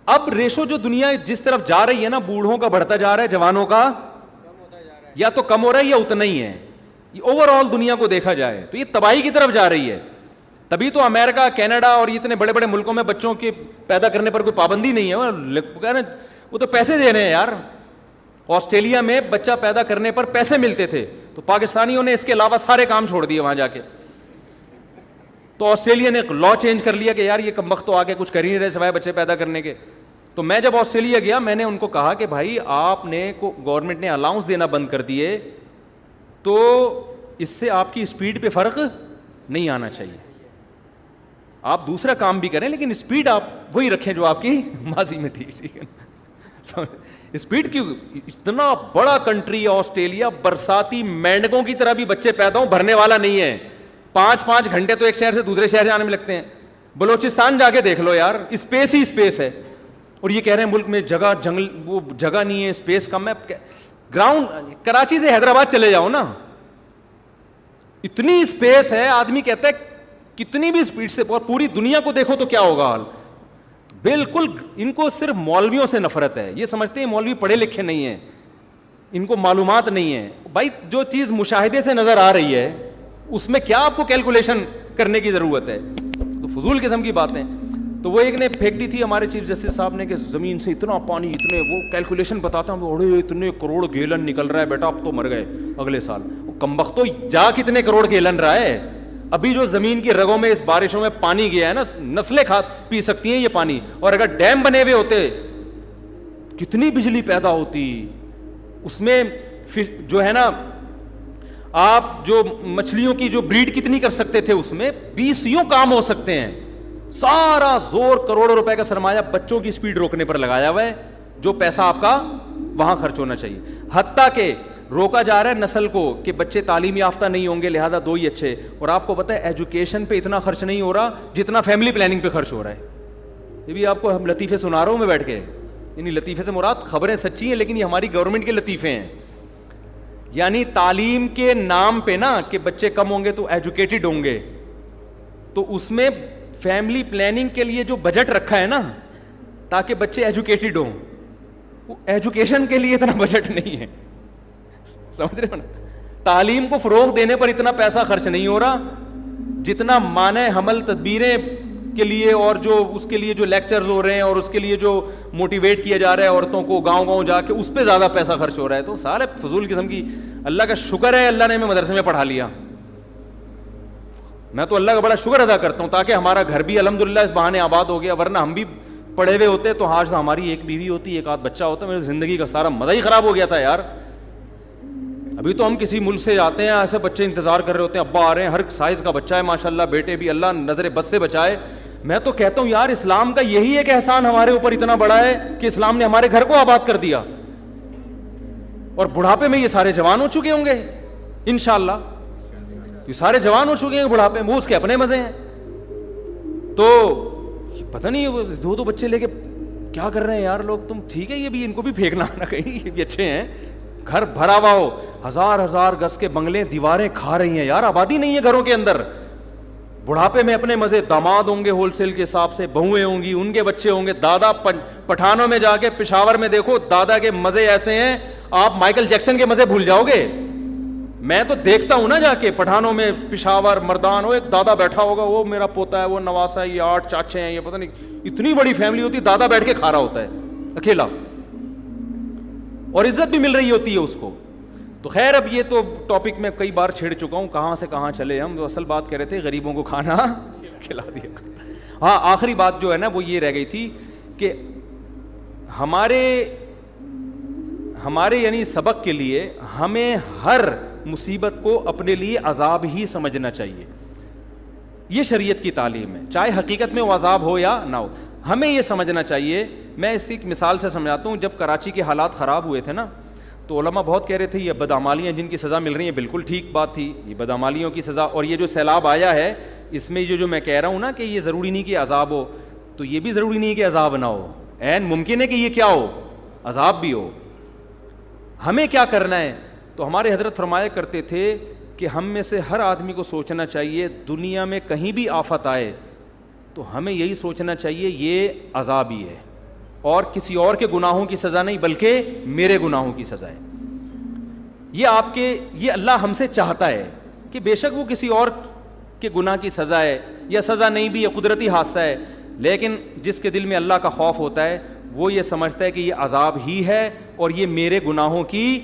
اب ریشو جو دنیا جس طرف جا رہی ہے نا, بوڑھوں کا بڑھتا جا رہا ہے, جوانوں کا یا تو کم ہو رہا ہے یا اتنا ہی ہے. یہ اوور آل دنیا کو دیکھا جائے تو یہ تباہی کی طرف جا رہی ہے. تبھی تو امریکہ, کینیڈا اور اتنے بڑے بڑے ملکوں میں بچوں کے پیدا کرنے پر کوئی پابندی نہیں ہے, وہ تو پیسے دے رہے ہیں یار. آسٹریلیا میں بچہ پیدا کرنے پر پیسے ملتے تھے تو پاکستانیوں نے اس کے علاوہ سارے کام چھوڑ دیے وہاں جا کے. تو آسٹریلیا نے لا چینج کر لیا کہ یار یہ کمبخت تو آگے کچھ کر ہی نہیں رہے سوائے بچے پیدا کرنے کے. تو میں جب آسٹریلیا گیا میں نے ان کو کہا کہ بھائی آپ نے گورنمنٹ نے الاؤنس دینا بند کر دیے تو اس سے آپ کی اسپیڈ پہ فرق نہیں آنا چاہیے. آپ دوسرا کام بھی کریں لیکن اسپیڈ آپ وہی رکھیں جو آپ کی ماضی میں تھی. ٹھیک ہے, اسپیڈ کی. اتنا بڑا کنٹری ہے آسٹریلیا, برساتی مینڈکوں کی طرح بھی بچے پیدا ہوں بھرنے والا نہیں ہے. 5 گھنٹے تو ایک شہر سے دوسرے شہر جانے میں لگتے ہیں. بلوچستان جا کے دیکھ لو یار, اسپیس ہی اسپیس ہے. اور یہ کہہ رہے ہیں ملک میں جگہ جنگل وہ جگہ نہیں ہے, اسپیس کم ہے. گراؤنڈ کراچی سے حیدرآباد چلے جاؤ نا, اتنی اسپیس ہے. آدمی کہتا ہے کتنی بھی اسپیڈ سے, اور پوری دنیا کو دیکھو تو کیا ہوگا حال. بالکل ان کو صرف مولویوں سے نفرت ہے. یہ سمجھتے ہیں مولوی پڑھے لکھے نہیں ہیں, ان کو معلومات نہیں ہے. بھائی جو چیز مشاہدے سے نظر آ رہی ہے اس میں کیا آپ کو کیلکولیشن کرنے کی ضرورت ہے. تو فضول قسم کی باتیں. تو وہ ایک نے پھینک دی تھی ہمارے چیف جسٹس صاحب نے کہ زمین سے اتنا پانی, اتنے وہ کیلکولیشن بتاتا ہوں, اڑے اتنے کروڑ گیلن نکل رہا ہے بیٹا, اب تو مر گئے اگلے سال. وہ کمبخت تو جا کتنے کروڑ گیلن رہا ہے. ابھی جو زمین کی رگوں میں اس بارشوں میں پانی گیا ہے نا, نسلیں پی سکتی ہیں یہ پانی. اور اگر ڈیم بنے ہوئے ہوتے کتنی بجلی پیدا ہوتی. اس میں جو ہے نا آپ جو مچھلیوں کی جو بریڈ کتنی کر سکتے تھے, اس میں 20 کام ہو سکتے ہیں. سارا زور کروڑوں روپے کا سرمایہ بچوں کی اسپیڈ روکنے پر لگایا ہوا ہے, جو پیسہ آپ کا وہاں خرچ ہونا چاہیے. حتیٰ کہ روکا جا رہا ہے نسل کو کہ بچے تعلیم یافتہ نہیں ہوں گے لہذا 2 ہی اچھے. اور آپ کو پتہ ہے ایجوکیشن پہ اتنا خرچ نہیں ہو رہا جتنا فیملی پلاننگ پہ خرچ ہو رہا ہے. یہ بھی آپ کو ہم لطیفے سنا رہا ہوں میں بیٹھ کے. یعنی لطیفے سے مراد خبریں سچی ہیں لیکن یہ ہماری گورنمنٹ کے لطیفے ہیں. یعنی تعلیم کے نام پہ نا کہ بچے کم ہوں گے تو ایجوکیٹڈ ہوں گے, تو اس میں فیملی پلاننگ کے لیے جو بجٹ رکھا ہے نا تاکہ بچے ایجوکیٹڈ ہوں, وہ ایجوکیشن کے لیے اتنا بجٹ نہیں ہے. سمجھ رہے ہو نا, تعلیم کو فروغ دینے پر اتنا پیسہ خرچ نہیں ہو رہا جتنا مانع حمل تدبیریں کے لیے اور جو اس کے لیے جو لیکچرز ہو رہے ہیں اور اس کے لیے جو موٹیویٹ کیا جا رہا ہے عورتوں کو گاؤں گاؤں جا کے, اس پہ زیادہ پیسہ خرچ ہو رہا ہے. تو سارے فضول قسم کی. اللہ کا شکر ہے اللہ نے ہمیں مدرسے میں پڑھا لیا, میں تو اللہ کا بڑا شکر ادا کرتا ہوں تاکہ ہمارا گھر بھی الحمدللہ اس بہانے آباد ہو گیا, ورنہ ہم بھی پڑھے ہوئے ہوتے تو آج ہماری ایک بیوی ہوتی, ایک آدھ بچہ ہوتا, میری زندگی کا سارا مزہ ہی خراب ہو گیا تھا یار. ابھی تو ہم کسی ملک سے جاتے ہیں ایسے بچے انتظار کر رہے ہوتے ہیں, ابا آ رہے ہیں, ہر سائز کا بچہ ہے ماشاءاللہ, بیٹے بھی, اللہ نظر بس سے بچائے. میں تو کہتا ہوں یار اسلام کا یہی ایک احسان ہمارے اوپر اتنا بڑا ہے کہ اسلام نے ہمارے گھر کو آباد کر دیا, اور بڑھاپے میں یہ سارے جوان ہو چکے ہوں گے انشاءاللہ, یہ سارے جوان ہو چکے ہیں بڑھاپے میں, وہ اس کے اپنے مزے ہیں. تو پتہ نہیں دو بچے لے کے کیا کر رہے ہیں یار لوگ. تم ٹھیک ہے, یہ بھی ان کو بھی پھینکنا نہ کہیں, یہ بھی اچھے ہیں. گھر بھرا ہوا ہو, ہزار گز کے بنگلے, دیواریں کھا رہی ہیں یار, آبادی نہیں ہے گھروں کے اندر. بڑھاپے میں اپنے مزے, داماد ہوں گے ہول سیل کے حساب سے, بہویں ہوں گی, ان کے بچے ہوں گے. دادا پٹھانوں میں جا کے پشاور میں دیکھو, دادا کے مزے ایسے ہیں آپ مائیکل جیکسن کے مزے بھول جاؤ گے. میں تو دیکھتا ہوں نا جا کے پٹھانوں میں, پشاور مردان, وہ ایک دادا بیٹھا ہوگا, وہ میرا پوتا ہے, وہ نواسا ہے, یہ 8 چاچے ہیں, یہ پتہ نہیں اتنی بڑی فیملی ہوتی ہے, دادا بیٹھ کے کھا رہا ہوتا ہے اکیلا, اور عزت بھی مل رہی ہوتی ہے اس کو. تو خیر اب یہ تو ٹاپک میں کئی بار چھیڑ چکا ہوں, کہاں سے کہاں چلے ہم. تو اصل بات کہہ رہے تھے غریبوں کو کھانا کھلا دیا. ہاں آخری بات جو ہے نا وہ یہ رہ گئی تھی کہ ہمارے یعنی سبق کے لیے ہمیں ہر مصیبت کو اپنے لیے عذاب ہی سمجھنا چاہیے. یہ شریعت کی تعلیم ہے, چاہے حقیقت میں وہ عذاب ہو یا نہ ہو, ہمیں یہ سمجھنا چاہیے. میں اس ایک مثال سے سمجھاتا ہوں. جب کراچی کے حالات خراب ہوئے تھے نا, تو علماء بہت کہہ رہے تھے یہ بدعمالیاں جن کی سزا مل رہی ہیں بالکل ٹھیک بات تھی, یہ بدعمالیوں کی سزا. اور یہ جو سیلاب آیا ہے اس میں جو میں کہہ رہا ہوں نا کہ یہ ضروری نہیں کہ عذاب ہو, تو یہ بھی ضروری نہیں کہ عذاب نہ ہو, عین ممکن ہے کہ یہ کیا ہو, عذاب بھی ہو. ہمیں کیا کرنا ہے؟ تو ہمارے حضرت فرمایا کرتے تھے کہ ہم میں سے ہر آدمی کو سوچنا چاہیے دنیا میں کہیں بھی آفت آئے تو ہمیں یہی سوچنا چاہیے یہ عذاب ہی ہے, اور کسی اور کے گناہوں کی سزا نہیں بلکہ میرے گناہوں کی سزا ہے. یہ اللہ ہم سے چاہتا ہے کہ بے شک وہ کسی اور کے گناہ کی سزا ہے یا سزا نہیں بھی, یہ قدرتی حادثہ ہے, لیکن جس کے دل میں اللہ کا خوف ہوتا ہے وہ یہ سمجھتا ہے کہ یہ عذاب ہی ہے اور یہ میرے گناہوں کی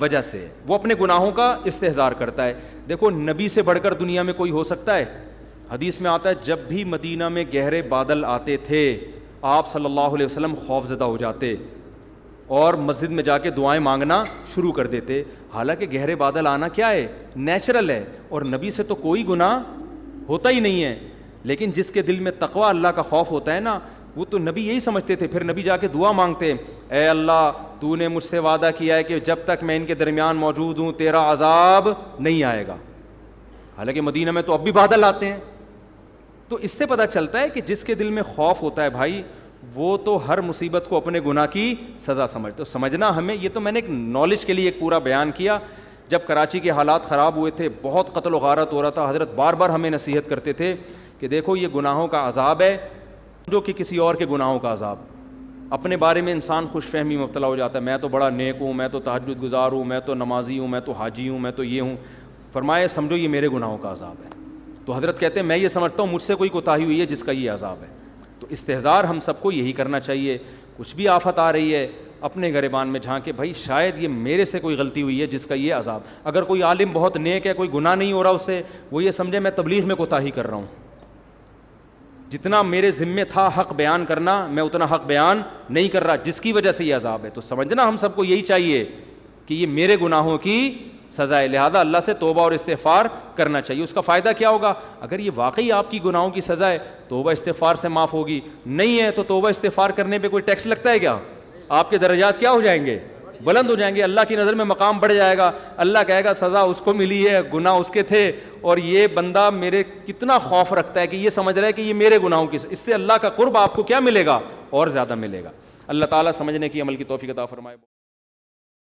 وجہ سے, وہ اپنے گناہوں کا استحضار کرتا ہے. دیکھو نبی سے بڑھ کر دنیا میں کوئی ہو سکتا ہے؟ حدیث میں آتا ہے جب بھی مدینہ میں گہرے بادل آتے تھے آپ صلی اللہ علیہ وسلم خوف زدہ ہو جاتے اور مسجد میں جا کے دعائیں مانگنا شروع کر دیتے. حالانکہ گہرے بادل آنا کیا ہے, نیچرل ہے, اور نبی سے تو کوئی گناہ ہوتا ہی نہیں ہے, لیکن جس کے دل میں تقوی اللہ کا خوف ہوتا ہے نا, وہ تو نبی یہی سمجھتے تھے. پھر نبی جا کے دعا مانگتے, اے اللہ تو نے مجھ سے وعدہ کیا ہے کہ جب تک میں ان کے درمیان موجود ہوں تیرا عذاب نہیں آئے گا. حالانکہ مدینہ میں تو اب بھی بادل آتے ہیں. تو اس سے پتہ چلتا ہے کہ جس کے دل میں خوف ہوتا ہے بھائی, وہ تو ہر مصیبت کو اپنے گناہ کی سزا سمجھتے. تو سمجھنا ہمیں, یہ تو میں نے ایک نالج کے لیے ایک پورا بیان کیا. جب کراچی کے حالات خراب ہوئے تھے, بہت قتل و غارت ہو رہا تھا, حضرت بار بار ہمیں نصیحت کرتے تھے کہ دیکھو یہ گناہوں کا عذاب ہے جو کہ کسی اور کے گناہوں کا عذاب. اپنے بارے میں انسان خوش فہمی مبتلا ہو جاتا ہے, میں تو بڑا نیک ہوں, میں تو تہجد گزار ہوں, میں تو نمازی ہوں, میں تو حاجی ہوں, میں تو یہ ہوں. فرمایا سمجھو یہ میرے گناہوں کا عذاب ہے. تو حضرت کہتے ہیں میں یہ سمجھتا ہوں مجھ سے کوئی کوتاہی ہوئی ہے جس کا یہ عذاب ہے. تو استحضار ہم سب کو یہی کرنا چاہیے. کچھ بھی آفت آ رہی ہے اپنے گریبان میں جھانکے, بھائی شاید یہ میرے سے کوئی غلطی ہوئی ہے جس کا یہ عذاب. اگر کوئی عالم بہت نیک ہے, کوئی گناہ نہیں ہو رہا اس سے, وہ یہ سمجھے میں تبلیغ میں کوتاہی کر رہا ہوں, جتنا میرے ذمے تھا حق بیان کرنا میں اتنا حق بیان نہیں کر رہا, جس کی وجہ سے یہ عذاب ہے. تو سمجھنا ہم سب کو یہی چاہیے کہ یہ میرے گناہوں کی سزا ہے, لہذا اللہ سے توبہ اور استغفار کرنا چاہیے. اس کا فائدہ کیا ہوگا؟ اگر یہ واقعی آپ کی گناہوں کی سزا ہے توبہ استغفار سے معاف ہوگی, نہیں ہے تو توبہ استغفار کرنے پہ کوئی ٹیکس لگتا ہے کیا؟ آپ کے درجات کیا ہو جائیں گے؟ بلند ہو جائیں گے, اللہ کی نظر میں مقام بڑھ جائے گا. اللہ کہے گا سزا اس کو ملی ہے, گناہ اس کے تھے, اور یہ بندہ میرے کتنا خوف رکھتا ہے کہ یہ سمجھ رہا ہے کہ یہ میرے گناہوں کی, اس سے اللہ کا قرب آپ کو کیا ملے گا؟ اور زیادہ ملے گا. اللہ تعالیٰ سمجھنے کی عمل کی توفیق عطا فرمائے.